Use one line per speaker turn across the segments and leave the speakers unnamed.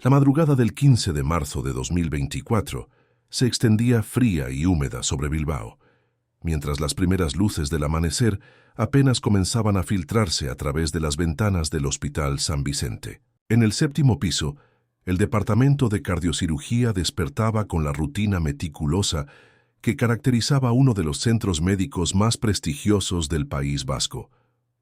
La madrugada del 15 de marzo de 2024 se extendía fría y húmeda sobre Bilbao, mientras las primeras luces del amanecer apenas comenzaban a filtrarse a través de las ventanas del Hospital San Vicente. En el 7º piso, el departamento de cardiocirugía despertaba con la rutina meticulosa que caracterizaba uno de los centros médicos más prestigiosos del País Vasco.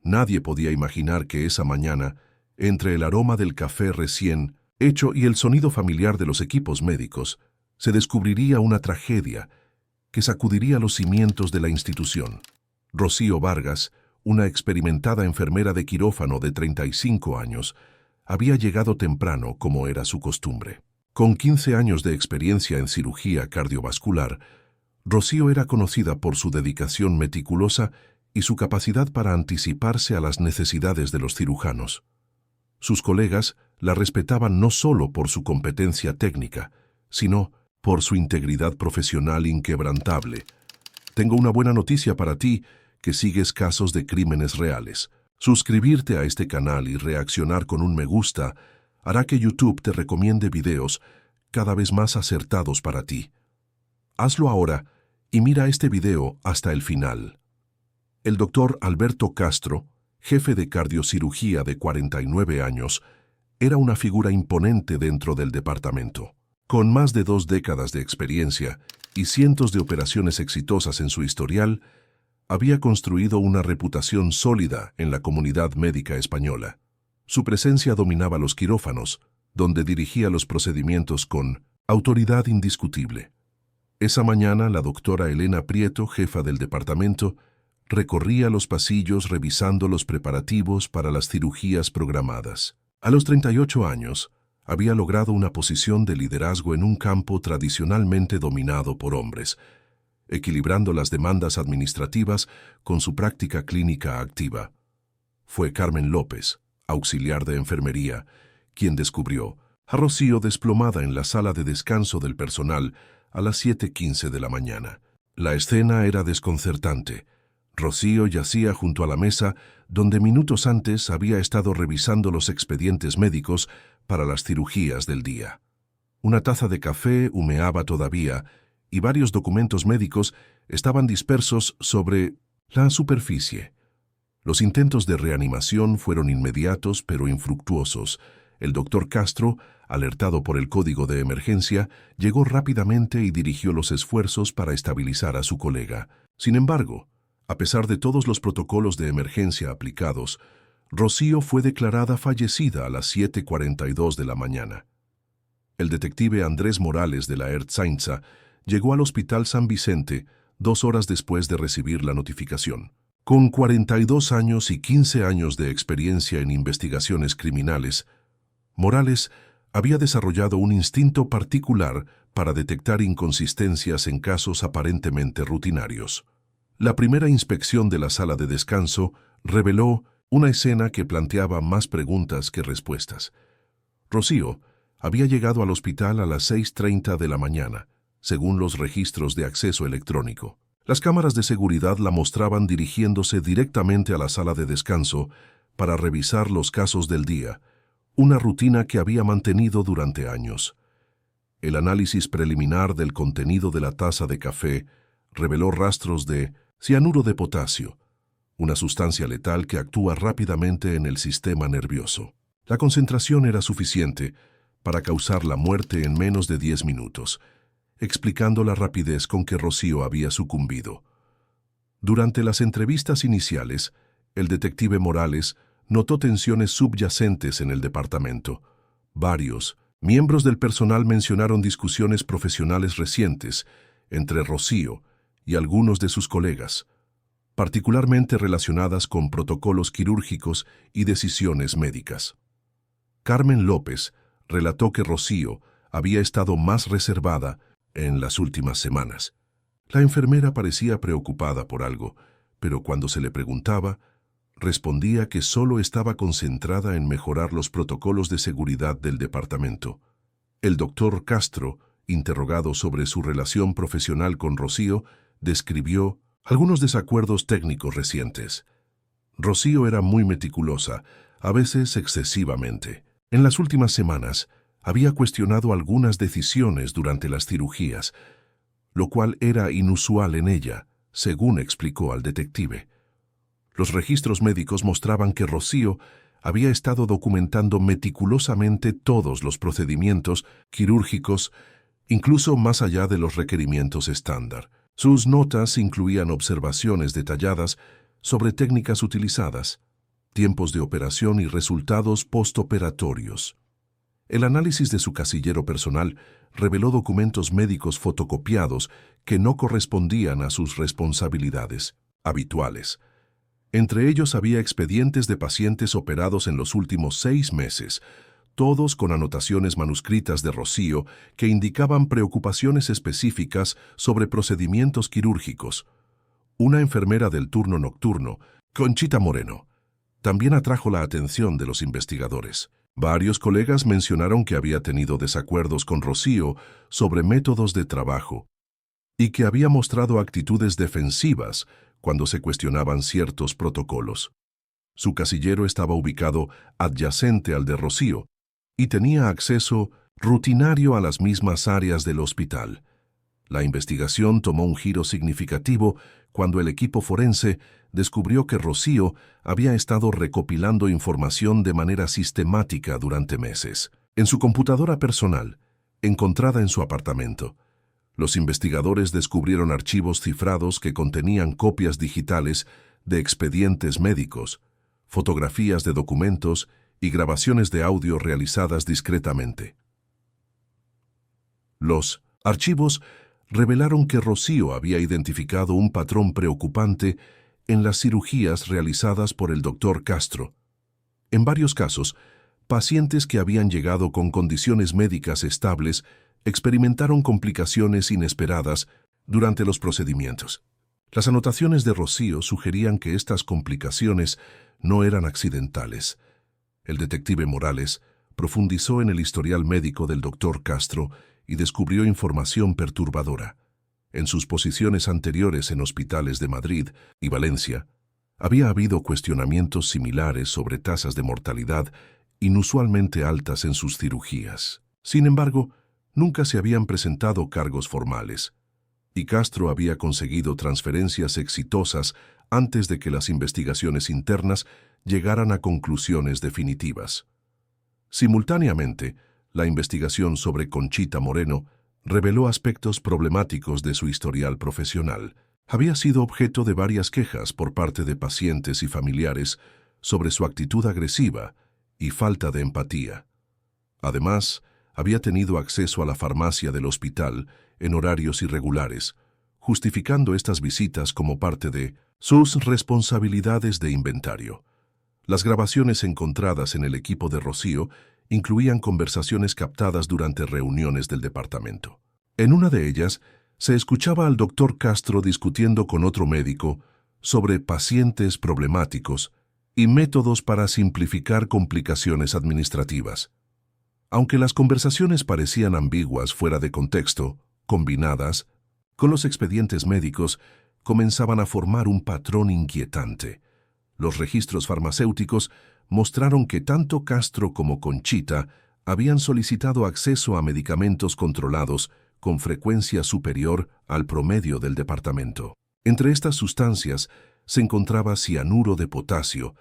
Nadie podía imaginar que esa mañana, entre el aroma del café recién hecho y el sonido familiar de los equipos médicos, se descubriría una tragedia que sacudiría los cimientos de la institución. Rocío Vargas, una experimentada enfermera de quirófano de 35 años, había llegado temprano como era su costumbre. Con 15 años de experiencia en cirugía cardiovascular, Rocío era conocida por su dedicación meticulosa y su capacidad para anticiparse a las necesidades de los cirujanos. Sus colegas la respetaban no solo por su competencia técnica, sino por su integridad profesional inquebrantable. Tengo una buena noticia para ti, que sigues casos de crímenes reales. Suscribirte a este canal y reaccionar con un me gusta hará que YouTube te recomiende videos cada vez más acertados para ti. Hazlo ahora y mira este video hasta el final. El doctor Alberto Castro, jefe de cardiocirugía de 49 años, era una figura imponente dentro del departamento. Con más de 2 décadas de experiencia y cientos de operaciones exitosas en su historial, había construido una reputación sólida en la comunidad médica española. Su presencia dominaba los quirófanos, donde dirigía los procedimientos con autoridad indiscutible. Esa mañana, la doctora Elena Prieto, jefa del departamento, recorría los pasillos revisando los preparativos para las cirugías programadas. A los 38 años, había logrado una posición de liderazgo en un campo tradicionalmente dominado por hombres, equilibrando las demandas administrativas con su práctica clínica activa. Fue Carmen López, auxiliar de enfermería, quien descubrió a Rocío desplomada en la sala de descanso del personal a las 7:15 de la mañana. La escena era desconcertante. Rocío yacía junto a la mesa donde minutos antes había estado revisando los expedientes médicos para las cirugías del día. Una taza de café humeaba todavía y varios documentos médicos estaban dispersos sobre la superficie. Los intentos de reanimación fueron inmediatos pero infructuosos. El doctor Castro, alertado por el código de emergencia, llegó rápidamente y dirigió los esfuerzos para estabilizar a su colega. Sin embargo, a pesar de todos los protocolos de emergencia aplicados, Rocío fue declarada fallecida a las 7:42 de la mañana. El detective Andrés Morales de la Ertzaintza llegó al Hospital San Vicente 2 horas después de recibir la notificación. Con 42 años y 15 años de experiencia en investigaciones criminales, Morales había desarrollado un instinto particular para detectar inconsistencias en casos aparentemente rutinarios. La primera inspección de la sala de descanso reveló una escena que planteaba más preguntas que respuestas. Rocío había llegado al hospital a las 6:30 de la mañana, según los registros de acceso electrónico. Las cámaras de seguridad la mostraban dirigiéndose directamente a la sala de descanso para revisar los casos del día, una rutina que había mantenido durante años. El análisis preliminar del contenido de la taza de café reveló rastros de cianuro de potasio, una sustancia letal que actúa rápidamente en el sistema nervioso. La concentración era suficiente para causar la muerte en menos de 10 minutos, explicando la rapidez con que Rocío había sucumbido. Durante las entrevistas iniciales, el detective Morales notó tensiones subyacentes en el departamento. Varios miembros del personal mencionaron discusiones profesionales recientes entre Rocío y algunos de sus colegas, particularmente relacionadas con protocolos quirúrgicos y decisiones médicas. Carmen López relató que Rocío había estado más reservada en las últimas semanas. La enfermera parecía preocupada por algo, pero cuando se le preguntaba, respondía que solo estaba concentrada en mejorar los protocolos de seguridad del departamento. El doctor Castro, interrogado sobre su relación profesional con Rocío, describió algunos desacuerdos técnicos recientes. Rocío era muy meticulosa, a veces excesivamente. En las últimas semanas, había cuestionado algunas decisiones durante las cirugías, lo cual era inusual en ella, según explicó al detective. Los registros médicos mostraban que Rocío había estado documentando meticulosamente todos los procedimientos quirúrgicos, incluso más allá de los requerimientos estándar. Sus notas incluían observaciones detalladas sobre técnicas utilizadas, tiempos de operación y resultados postoperatorios. El análisis de su casillero personal reveló documentos médicos fotocopiados que no correspondían a sus responsabilidades habituales. Entre ellos había expedientes de pacientes operados en los últimos 6 meses, todos con anotaciones manuscritas de Rocío que indicaban preocupaciones específicas sobre procedimientos quirúrgicos. Una enfermera del turno nocturno, Conchita Moreno, también atrajo la atención de los investigadores. Varios colegas mencionaron que había tenido desacuerdos con Rocío sobre métodos de trabajo y que había mostrado actitudes defensivas cuando se cuestionaban ciertos protocolos. Su casillero estaba ubicado adyacente al de Rocío y tenía acceso rutinario a las mismas áreas del hospital. La investigación tomó un giro significativo cuando el equipo forense descubrió que Rocío había estado recopilando información de manera sistemática durante meses. En su computadora personal, encontrada en su apartamento, los investigadores descubrieron archivos cifrados que contenían copias digitales de expedientes médicos, fotografías de documentos y grabaciones de audio realizadas discretamente. Los archivos revelaron que Rocío había identificado un patrón preocupante en las cirugías realizadas por el Dr. Castro. En varios casos, pacientes que habían llegado con condiciones médicas estables experimentaron complicaciones inesperadas durante los procedimientos. Las anotaciones de Rocío sugerían que estas complicaciones no eran accidentales. El detective Morales profundizó en el historial médico del Dr. Castro y descubrió información perturbadora. En sus posiciones anteriores en hospitales de Madrid y Valencia, había habido cuestionamientos similares sobre tasas de mortalidad inusualmente altas en sus cirugías. Sin embargo, nunca se habían presentado cargos formales, y Castro había conseguido transferencias exitosas antes de que las investigaciones internas llegaran a conclusiones definitivas. Simultáneamente, la investigación sobre Conchita Moreno reveló aspectos problemáticos de su historial profesional. Había sido objeto de varias quejas por parte de pacientes y familiares sobre su actitud agresiva y falta de empatía. Además, había tenido acceso a la farmacia del hospital en horarios irregulares, justificando estas visitas como parte de sus responsabilidades de inventario. Las grabaciones encontradas en el equipo de Rocío incluían conversaciones captadas durante reuniones del departamento. En una de ellas, se escuchaba al Dr. Castro discutiendo con otro médico sobre pacientes problemáticos y métodos para simplificar complicaciones administrativas. Aunque las conversaciones parecían ambiguas fuera de contexto, combinadas con los expedientes médicos, comenzaban a formar un patrón inquietante. Los registros farmacéuticos mostraron que tanto Castro como Conchita habían solicitado acceso a medicamentos controlados con frecuencia superior al promedio del departamento. Entre estas sustancias se encontraba cianuro de potasio,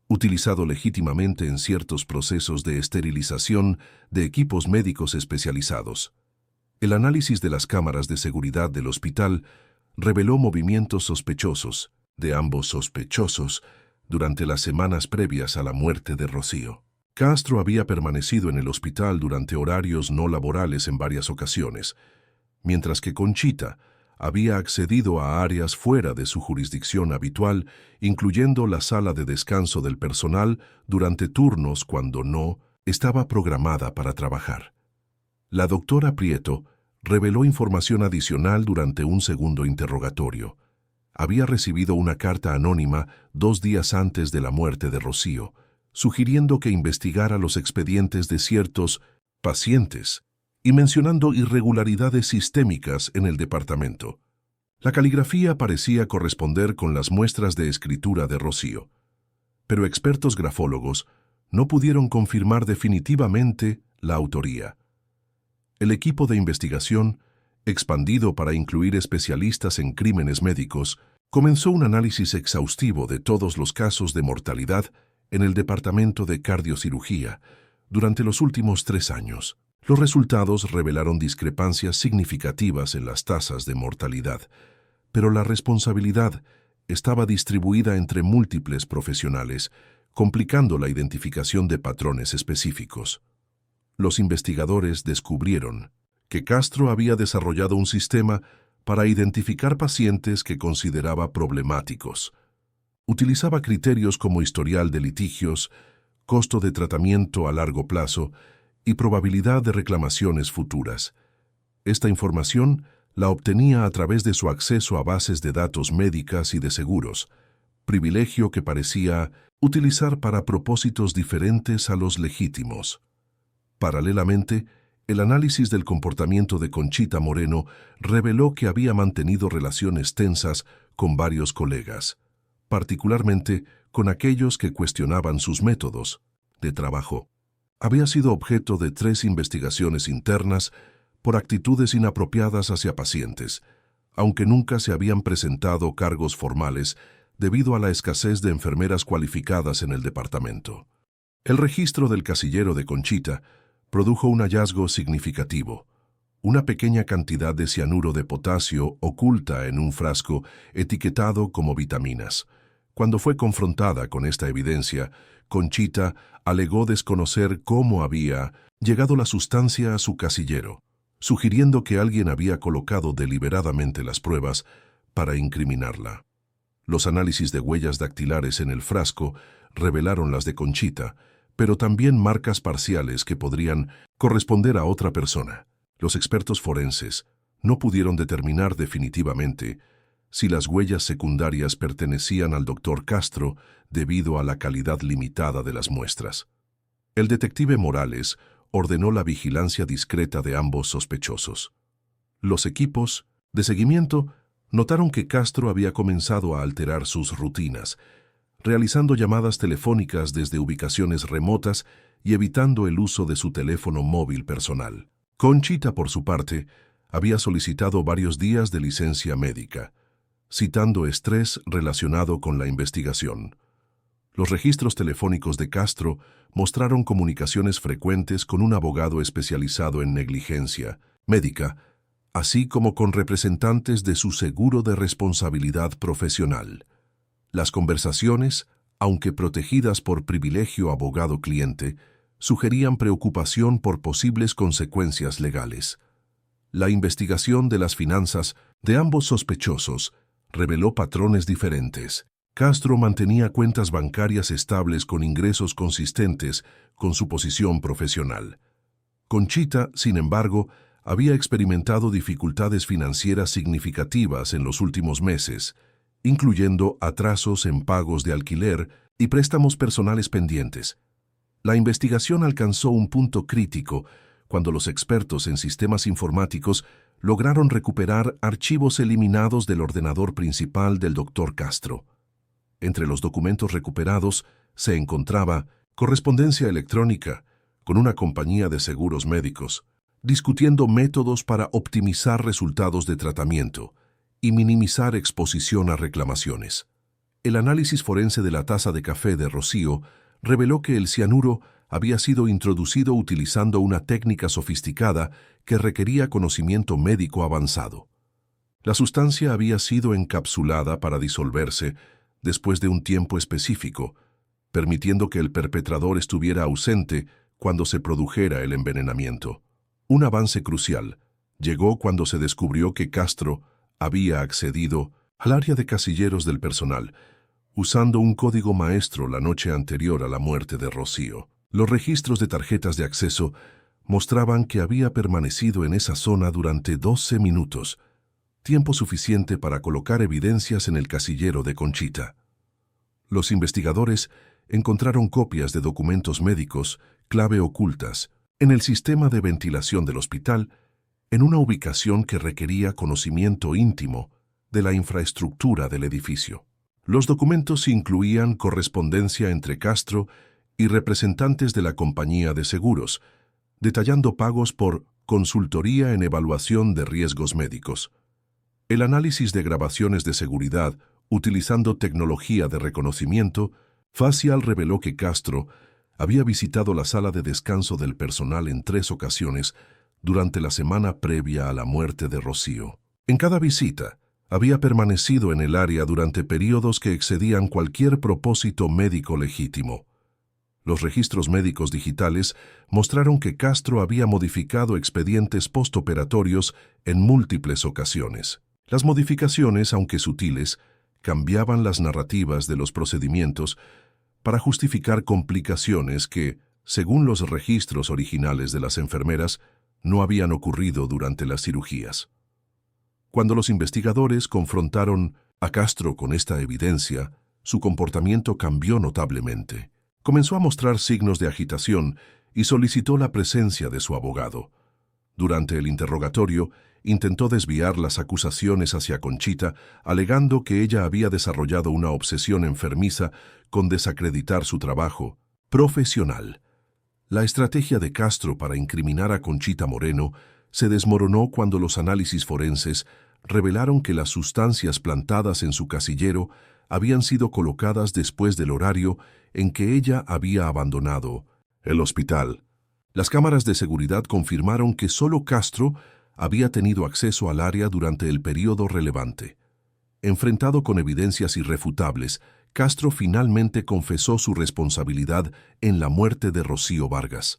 utilizado legítimamente en ciertos procesos de esterilización de equipos médicos especializados. El análisis de las cámaras de seguridad del hospital reveló movimientos sospechosos de ambos sospechosos durante las semanas previas a la muerte de Rocío. Castro había permanecido en el hospital durante horarios no laborales en varias ocasiones, mientras que Conchita había accedido a áreas fuera de su jurisdicción habitual, incluyendo la sala de descanso del personal durante turnos cuando no estaba programada para trabajar. La doctora Prieto reveló información adicional durante un segundo interrogatorio. Había recibido una carta anónima 2 días antes de la muerte de Rocío, sugiriendo que investigara los expedientes de ciertos pacientes y mencionando irregularidades sistémicas en el departamento. La caligrafía parecía corresponder con las muestras de escritura de Rocío, pero expertos grafólogos no pudieron confirmar definitivamente la autoría. El equipo de investigación, expandido para incluir especialistas en crímenes médicos, comenzó un análisis exhaustivo de todos los casos de mortalidad en el departamento de cardiocirugía durante los últimos 3 años. Los resultados revelaron discrepancias significativas en las tasas de mortalidad, pero la responsabilidad estaba distribuida entre múltiples profesionales, complicando la identificación de patrones específicos. Los investigadores descubrieron que Castro había desarrollado un sistema para identificar pacientes que consideraba problemáticos. Utilizaba criterios como historial de litigios, costo de tratamiento a largo plazo y probabilidad de reclamaciones futuras. Esta información la obtenía a través de su acceso a bases de datos médicas y de seguros, privilegio que parecía utilizar para propósitos diferentes a los legítimos. Paralelamente, el análisis del comportamiento de Conchita Moreno reveló que había mantenido relaciones tensas con varios colegas, particularmente con aquellos que cuestionaban sus métodos de trabajo. Había sido objeto de 3 investigaciones internas por actitudes inapropiadas hacia pacientes, aunque nunca se habían presentado cargos formales debido a la escasez de enfermeras cualificadas en el departamento. El registro del casillero de Conchita produjo un hallazgo significativo: una pequeña cantidad de cianuro de potasio oculta en un frasco etiquetado como vitaminas. Cuando fue confrontada con esta evidencia, Conchita alegó desconocer cómo había llegado la sustancia a su casillero, sugiriendo que alguien había colocado deliberadamente las pruebas para incriminarla. Los análisis de huellas dactilares en el frasco revelaron las de Conchita, pero también marcas parciales que podrían corresponder a otra persona. Los expertos forenses no pudieron determinar definitivamente si las huellas secundarias pertenecían al doctor Castro debido a la calidad limitada de las muestras. El detective Morales ordenó la vigilancia discreta de ambos sospechosos. Los equipos de seguimiento notaron que Castro había comenzado a alterar sus rutinas, realizando llamadas telefónicas desde ubicaciones remotas y evitando el uso de su teléfono móvil personal. Conchita, por su parte, había solicitado varios días de licencia médica, citando estrés relacionado con la investigación. Los registros telefónicos de Castro mostraron comunicaciones frecuentes con un abogado especializado en negligencia médica, así como con representantes de su seguro de responsabilidad profesional. Las conversaciones, aunque protegidas por privilegio abogado-cliente, sugerían preocupación por posibles consecuencias legales. La investigación de las finanzas de ambos sospechosos reveló patrones diferentes. Castro mantenía cuentas bancarias estables con ingresos consistentes con su posición profesional. Conchita, sin embargo, había experimentado dificultades financieras significativas en los últimos meses, incluyendo atrasos en pagos de alquiler y préstamos personales pendientes. La investigación alcanzó un punto crítico cuando los expertos en sistemas informáticos lograron recuperar archivos eliminados del ordenador principal del Dr. Castro. Entre los documentos recuperados se encontraba correspondencia electrónica con una compañía de seguros médicos, discutiendo métodos para optimizar resultados de tratamiento y minimizar exposición a reclamaciones. El análisis forense de la taza de café de Rocío reveló que el cianuro había sido introducido utilizando una técnica sofisticada que requería conocimiento médico avanzado. La sustancia había sido encapsulada para disolverse después de un tiempo específico, permitiendo que el perpetrador estuviera ausente cuando se produjera el envenenamiento. Un avance crucial llegó cuando se descubrió que Castro había accedido al área de casilleros del personal, usando un código maestro la noche anterior a la muerte de Rocío. Los registros de tarjetas de acceso mostraban que había permanecido en esa zona durante 12 minutos, tiempo suficiente para colocar evidencias en el casillero de Conchita. Los investigadores encontraron copias de documentos médicos clave ocultas en el sistema de ventilación del hospital, en una ubicación que requería conocimiento íntimo de la infraestructura del edificio. Los documentos incluían correspondencia entre Castro y representantes de la compañía de seguros, detallando pagos por consultoría en evaluación de riesgos médicos. El análisis de grabaciones de seguridad, utilizando tecnología de reconocimiento facial, reveló que Castro había visitado la sala de descanso del personal en 3 ocasiones durante la semana previa a la muerte de Rocío. En cada visita, había permanecido en el área durante periodos que excedían cualquier propósito médico legítimo. Los registros médicos digitales mostraron que Castro había modificado expedientes postoperatorios en múltiples ocasiones. Las modificaciones, aunque sutiles, cambiaban las narrativas de los procedimientos para justificar complicaciones que, según los registros originales de las enfermeras, no habían ocurrido durante las cirugías. Cuando los investigadores confrontaron a Castro con esta evidencia, su comportamiento cambió notablemente. Comenzó a mostrar signos de agitación y solicitó la presencia de su abogado. Durante el interrogatorio, intentó desviar las acusaciones hacia Conchita, alegando que ella había desarrollado una obsesión enfermiza con desacreditar su trabajo profesional. La estrategia de Castro para incriminar a Conchita Moreno se desmoronó cuando los análisis forenses revelaron que las sustancias plantadas en su casillero habían sido colocadas después del horario en que ella había abandonado el hospital. Las cámaras de seguridad confirmaron que solo Castro había tenido acceso al área durante el periodo relevante. Enfrentado con evidencias irrefutables, Castro finalmente confesó su responsabilidad en la muerte de Rocío Vargas.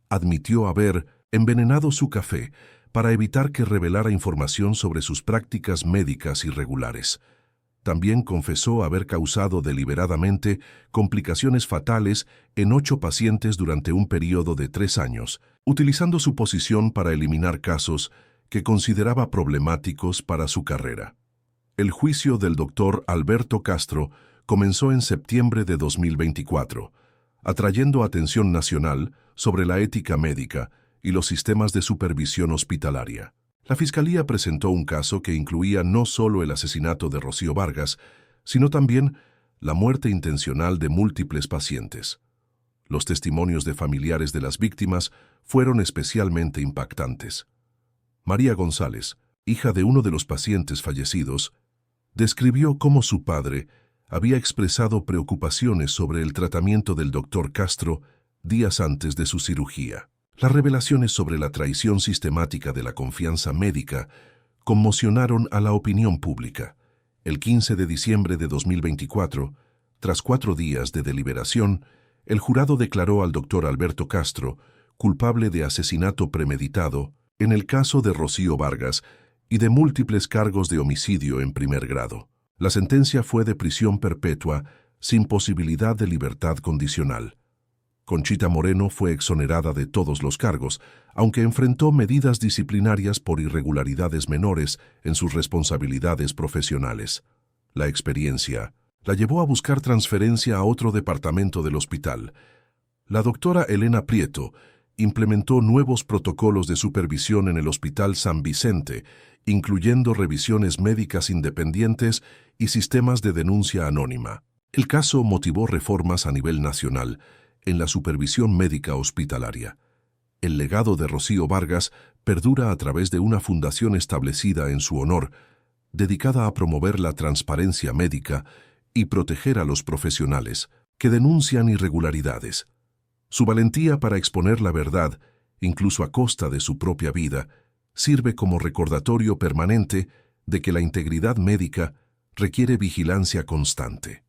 Admitió haber envenenado su café para evitar que revelara información sobre sus prácticas médicas irregulares. También confesó haber causado deliberadamente complicaciones fatales en 8 pacientes durante un periodo de 3 años, utilizando su posición para eliminar casos que consideraba problemáticos para su carrera. El juicio del doctor Alberto Castro comenzó en septiembre de 2024, atrayendo atención nacional sobre la ética médica y los sistemas de supervisión hospitalaria. La Fiscalía presentó un caso que incluía no solo el asesinato de Rocío Vargas, sino también la muerte intencional de múltiples pacientes. Los testimonios de familiares de las víctimas fueron especialmente impactantes. María González, hija de uno de los pacientes fallecidos, describió cómo su padre había expresado preocupaciones sobre el tratamiento del doctor Castro días antes de su cirugía. Las revelaciones sobre la traición sistemática de la confianza médica conmocionaron a la opinión pública. El 15 de diciembre de 2024, tras 4 días de deliberación, el jurado declaró al doctor Alberto Castro culpable de asesinato premeditado en el caso de Rocío Vargas y de múltiples cargos de homicidio en primer grado. La sentencia fue de prisión perpetua sin posibilidad de libertad condicional. Conchita Moreno fue exonerada de todos los cargos, aunque enfrentó medidas disciplinarias por irregularidades menores en sus responsabilidades profesionales. La experiencia la llevó a buscar transferencia a otro departamento del hospital. La doctora Elena Prieto implementó nuevos protocolos de supervisión en el Hospital San Vicente, incluyendo revisiones médicas independientes y sistemas de denuncia anónima. El caso motivó reformas a nivel nacional en la supervisión médica hospitalaria. El legado de Rocío Vargas perdura a través de una fundación establecida en su honor, dedicada a promover la transparencia médica y proteger a los profesionales que denuncian irregularidades. Su valentía para exponer la verdad, incluso a costa de su propia vida, sirve como recordatorio permanente de que la integridad médica requiere vigilancia constante.